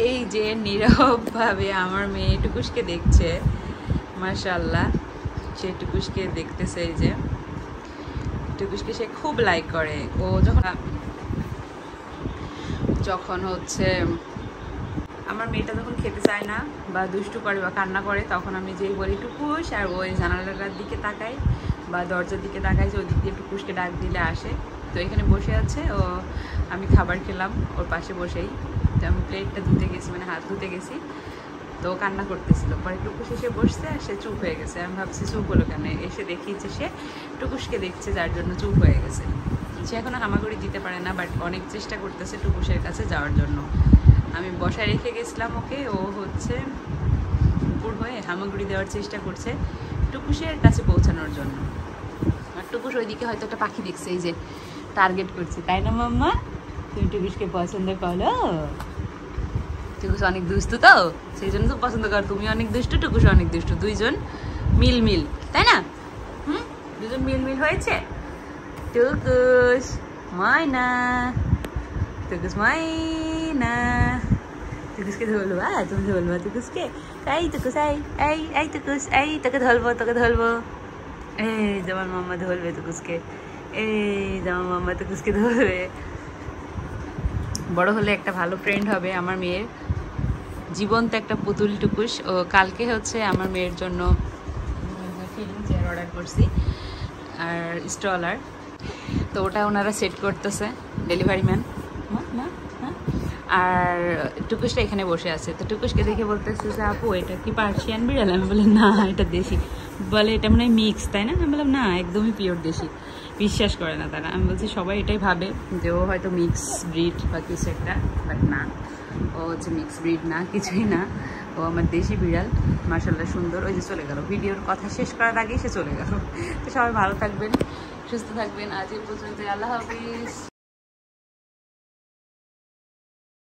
এই যে নীরব ভাবে আমার মেয়ে টুকুসকে দেখছে, মাশাআল্লাহ সে টুকুসকে দেখতেছে। এই যে টুকুসকে সে খুব লাইক করে। ও যখন হচ্ছে আমার মেয়েটা যখন খেতে চায় না বা দুষ্টু করে বা কান্না করে, তখন আমি যেই বলি টুকুস, আর ওই জানালাটার দিকে তাকাই বা দরজার দিকে তাকাই, ওই দিক দিয়ে টুকুসকে ডাক দিলে আসে। তো এখানে বসে আছে ও, আমি খাবার খেলাম ওর পাশে বসেই। তো আমি প্লেটটা ধুতে গেছি, মানে হাত ধুতে গেছি, তো কান্না করতেছিল। পরে টুকুস এসে বসছে আর সে চুপ হয়ে গেছে। আমি ভাবছি চুপ হলো কেন, এসে দেখিয়েছে সে টুকুসকে দেখছে যার জন্য চুপ হয়ে গেছে। সে এখনও হামাগুড়ি দিতে পারে না, বাট অনেক চেষ্টা করতেছে টুকুসের কাছে যাওয়ার জন্য। আমি বসায় রেখে গেছিলাম ওকে, ও হচ্ছে উপর হয়ে হামাগুড়ি দেওয়ার চেষ্টা করছে টুকুসের কাছে পৌঁছানোর জন্য। আর টুকুস ওইদিকে হয়তো একটা পাখি দেখছে, এই যে টার্গেট করছে, তাই না মাম্মা? তুমি টুকুসকে পছন্দ করো? টুকুস অনেক দুষ্টু, তো সেই জন্য তো পছন্দ করো। তুমি অনেক দুষ্টু, টুকুস অনেক দুষ্টু, দুইজন মিল, তাই না? দুজন মিল হয়েছে। টুকুস ময়না, টুকুস ময়না, টুকুসকে ধরবা? তুমি ধরবা টুকুসকে? এই টুকুস, এই টুকুস, এই তোকে ধরবো। এই যেমন মাম্মা ধরবে টুকুসকে, এই যেমন মাম্মা টুকুসকে ধরবে। বড় হলে একটা ভালো ফ্রেন্ড হবে আমার মেয়ের, জীবন্ত একটা পুতুল টুকুস। ও কালকে হচ্ছে আমার মেয়ের জন্য ফিলিং চেয়ার অর্ডার করছি আর স্ট্রলার, তো ওটা ওনারা সেট করতেছে, ডেলিভারি ম্যান। আর টুকুসটা এখানে বসে আছে। তো টুকুসকে দেখে বলতেছে যে আপু এটা কি পার্সিয়ান বিড়াল? আমি বলি না, এটা দেশি। বলে এটা মনে হয় মিক্স, তাই না? আমি বললাম না, একদমই পিওর দেশি। বিশ্বাস করে না তারা। আমি বলছি সবাই এটাই ভাবে যে ও হয়তো মিক্স ব্রিড বা কিছু একটা, বাট না, ও হচ্ছে মিক্স ব্রিড না, কিছুই না। ও আমার দেশি বিড়াল, মাশাআল্লাহ সুন্দর। ওই যে চলে গেল, ভিডিওর কথা শেষ করার আগেই সে চলে গেল। তো সবাই ভালো থাকবেন, সুস্থ থাকবেন। আজ এই পর্যন্ত, আল্লাহ হাফিজ।